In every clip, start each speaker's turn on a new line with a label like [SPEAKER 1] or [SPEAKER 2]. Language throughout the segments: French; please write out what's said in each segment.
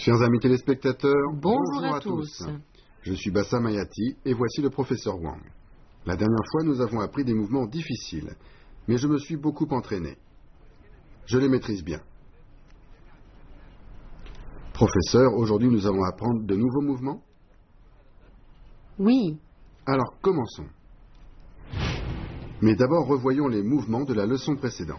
[SPEAKER 1] Chers amis téléspectateurs,
[SPEAKER 2] bonjour à tous.
[SPEAKER 1] Je suis Bassam Ayati et voici le professeur Wang. La dernière fois, nous avons appris des mouvements difficiles, mais je me suis beaucoup entraîné. Je les maîtrise bien. Professeur, aujourd'hui nous allons apprendre de nouveaux mouvements?
[SPEAKER 2] Oui.
[SPEAKER 1] Alors, commençons. Mais d'abord, revoyons les mouvements de la leçon précédente.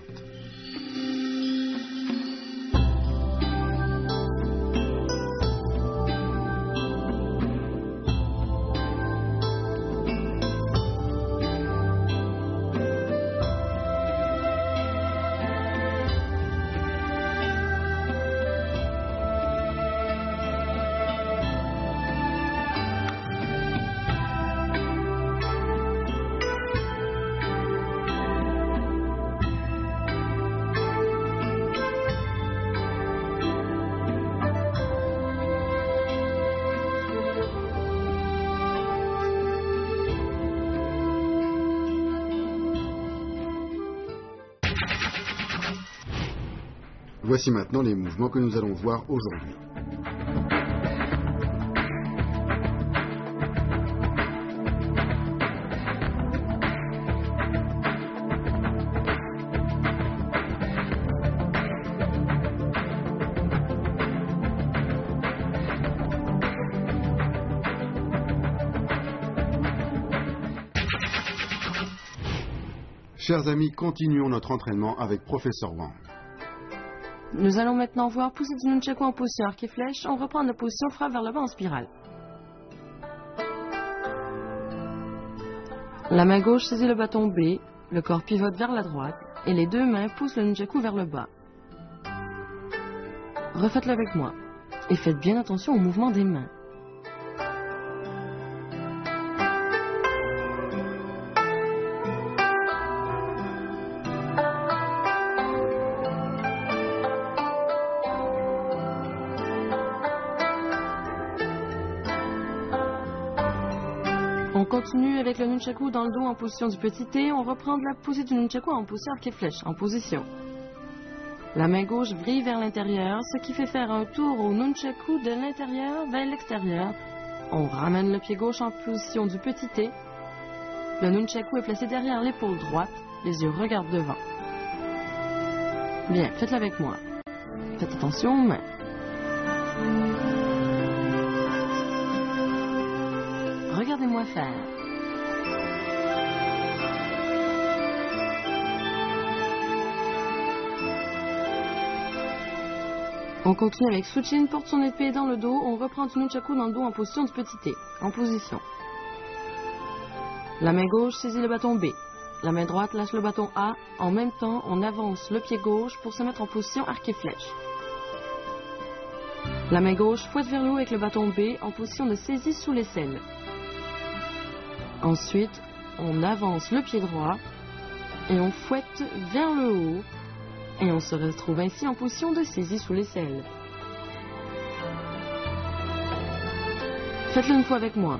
[SPEAKER 1] Voici maintenant les mouvements que nous allons voir aujourd'hui. Chers amis, continuons notre entraînement avec Professeur Wang.
[SPEAKER 2] Nous allons maintenant voir pousser du nunchaku en position arc et flèche. On reprend la position frappe vers le bas en spirale. La main gauche saisit le bâton B, le corps pivote vers la droite et les deux mains poussent le nunchaku vers le bas. Refaites-le avec moi et faites bien attention au mouvement des mains. On continue avec le nunchaku dans le dos en position du petit T. On reprend de la poussée du nunchaku en position arc et flèche, en position. La main gauche vrille vers l'intérieur, ce qui fait faire un tour au nunchaku de l'intérieur vers l'extérieur. On ramène le pied gauche en position du petit T. Le nunchaku est placé derrière l'épaule droite, les yeux regardent devant. Bien, faites-le avec moi. Faites attention aux mains. Regardez-moi faire. On continue avec Suchin, porte son épée dans le dos. On reprend du nunchaku dans le dos en position du petit T. En position. La main gauche saisit le bâton B. La main droite lâche le bâton A. En même temps, on avance le pied gauche pour se mettre en position arc et flèche. La main gauche fouette vers le haut avec le bâton B en position de saisie sous l'aisselle. Ensuite, on avance le pied droit et on fouette vers le haut et on se retrouve ainsi en position de saisie sous l'aisselle. Faites-le une fois avec moi.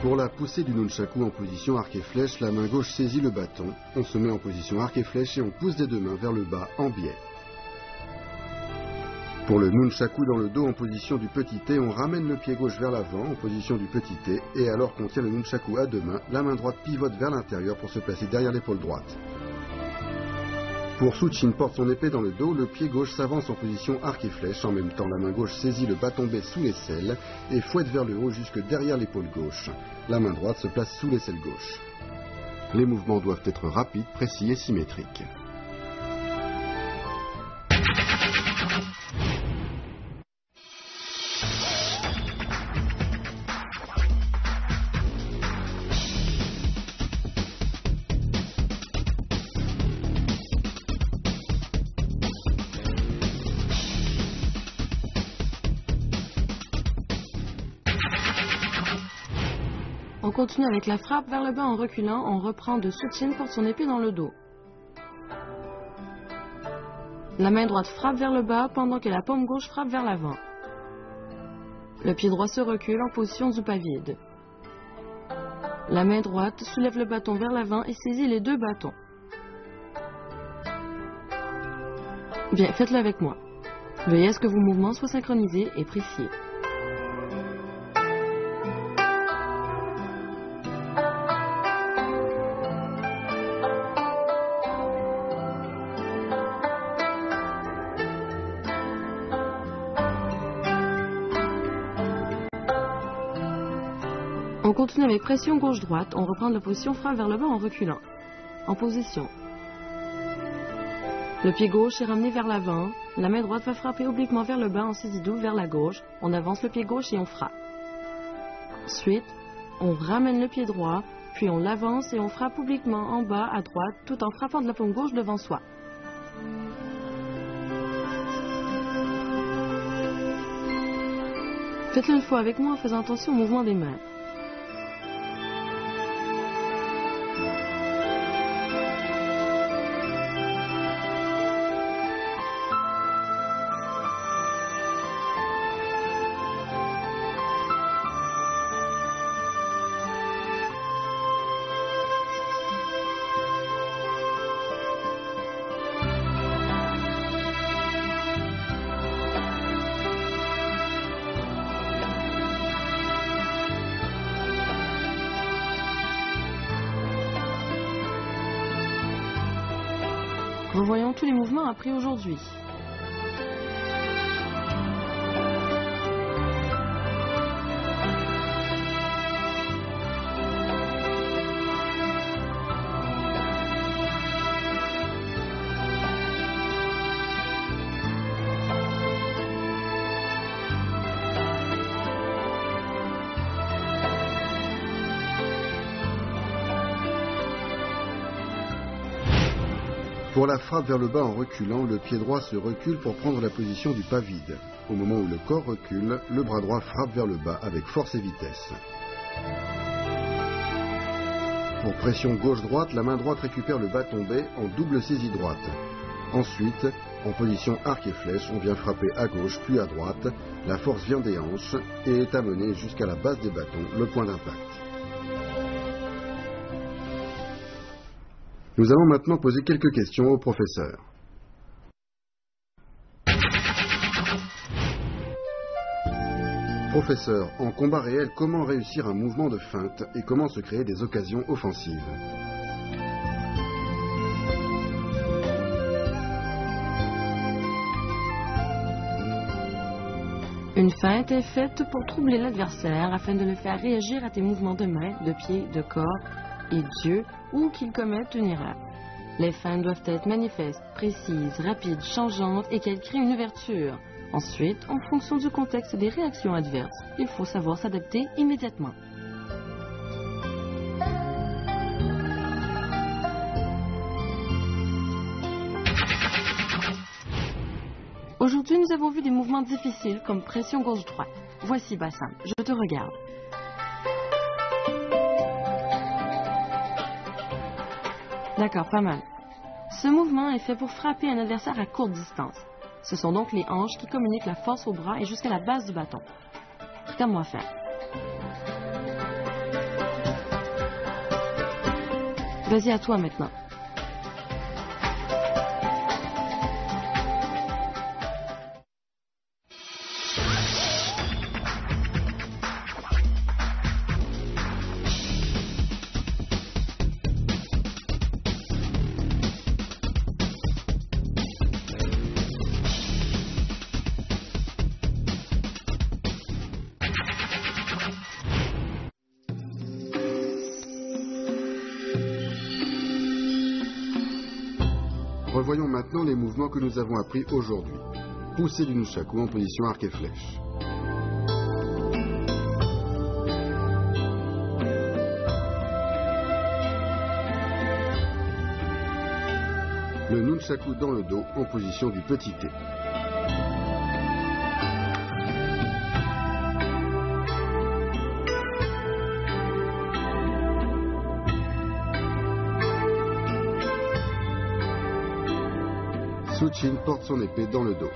[SPEAKER 1] Pour la poussée du nunchaku en position arc et flèche, la main gauche saisit le bâton, on se met en position arc et flèche et on pousse des deux mains vers le bas en biais. Pour le nunchaku dans le dos en position du petit T, on ramène le pied gauche vers l'avant en position du petit T et alors qu'on tient le nunchaku à deux mains, la main droite pivote vers l'intérieur pour se placer derrière l'épaule droite. Pour Suchin porte son épée dans le dos, le pied gauche s'avance en position arc et flèche. En même temps, la main gauche saisit le bâton B sous l'aisselle et fouette vers le haut jusque derrière l'épaule gauche. La main droite se place sous l'aisselle gauche. Les mouvements doivent être rapides, précis et symétriques.
[SPEAKER 2] On continue avec la frappe vers le bas en reculant. On reprend de soutien, porte son épée dans le dos. La main droite frappe vers le bas pendant que la paume gauche frappe vers l'avant. Le pied droit se recule en position du pas vide. La main droite soulève le bâton vers l'avant et saisit les deux bâtons. Bien, faites-le avec moi. Veillez à ce que vos mouvements soient synchronisés et précis. On continue avec pression gauche-droite. On reprend la position frappe vers le bas en reculant. En position. Le pied gauche est ramené vers l'avant. La main droite va frapper obliquement vers le bas en saisie double vers la gauche. On avance le pied gauche et on frappe. Ensuite, on ramène le pied droit, puis on l'avance et on frappe obliquement en bas à droite tout en frappant de la paume gauche devant soi. Faites-le une fois avec moi en faisant attention au mouvement des mains. Revoyons tous les mouvements appris aujourd'hui.
[SPEAKER 1] Pour la frappe vers le bas en reculant, le pied droit se recule pour prendre la position du pas vide. Au moment où le corps recule, le bras droit frappe vers le bas avec force et vitesse. Pour pression gauche-droite, la main droite récupère le bas tombé en double saisie droite. Ensuite, en position arc et flèche, on vient frapper à gauche puis à droite. La force vient des hanches et est amenée jusqu'à la base des bâtons, le point d'impact. Nous allons maintenant poser quelques questions au professeur. Professeur, en combat réel, comment réussir un mouvement de feinte et comment se créer des occasions offensives?
[SPEAKER 2] Une feinte est faite pour troubler l'adversaire afin de le faire réagir à tes mouvements de main, de pied, de corps et d'yeux ou qu'il commette une erreur. Les feintes doivent être manifestes, précises, rapides, changeantes et qu'elles créent une ouverture. Ensuite, en fonction du contexte et des réactions adverses, il faut savoir s'adapter immédiatement. Aujourd'hui, nous avons vu des mouvements difficiles comme pression gauche-droite. Voici Bassam, je te regarde. D'accord, pas mal. Ce mouvement est fait pour frapper un adversaire à courte distance. Ce sont donc les hanches qui communiquent la force au bras et jusqu'à la base du bâton. Regarde-moi faire. Vas-y, à toi maintenant.
[SPEAKER 1] Revoyons maintenant les mouvements que nous avons appris aujourd'hui. Pousser du nunchaku en position arc et flèche. Le nunchaku dans le dos en position du petit T. Shuchin porte son épée dans le dos.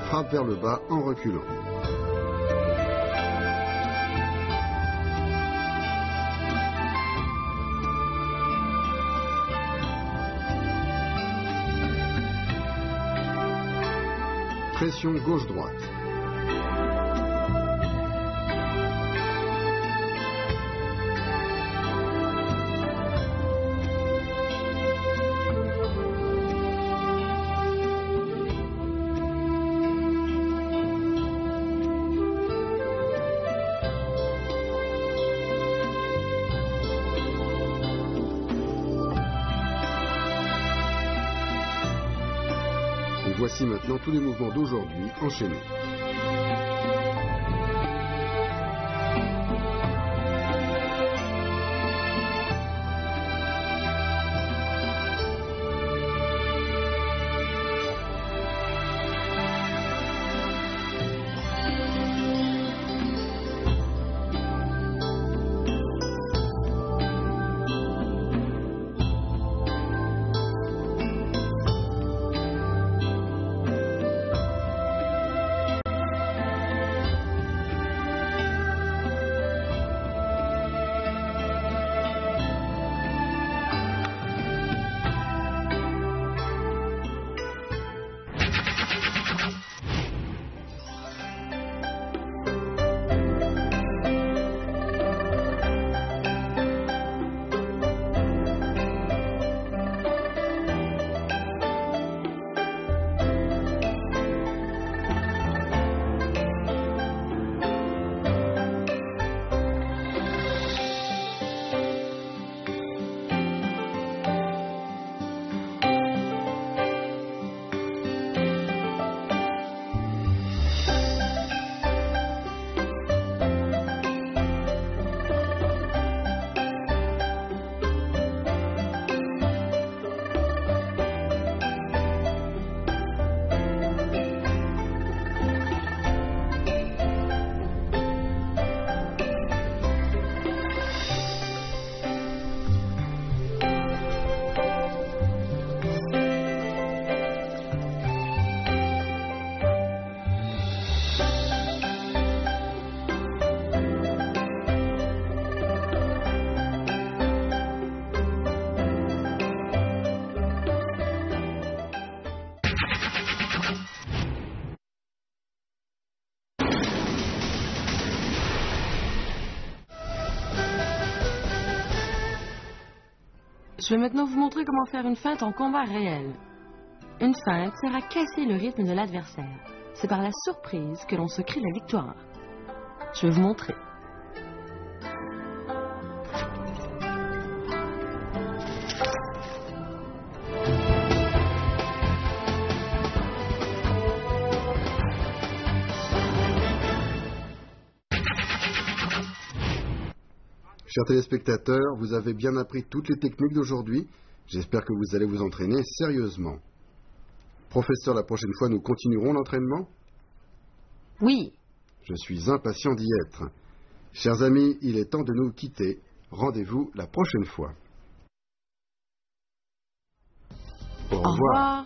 [SPEAKER 1] Frappe vers le bas en reculant. Pression gauche-droite. Et voici maintenant tous les mouvements d'aujourd'hui enchaînés.
[SPEAKER 2] Je vais maintenant vous montrer comment faire une feinte en combat réel. Une feinte sert à casser le rythme de l'adversaire. C'est par la surprise que l'on se crée la victoire. Je vais vous montrer.
[SPEAKER 1] Chers téléspectateurs, vous avez bien appris toutes les techniques d'aujourd'hui. J'espère que vous allez vous entraîner sérieusement. Professeur, la prochaine fois, nous continuerons l'entraînement ?
[SPEAKER 2] Oui.
[SPEAKER 1] Je suis impatient d'y être. Chers amis, il est temps de nous quitter. Rendez-vous la prochaine fois. Au revoir.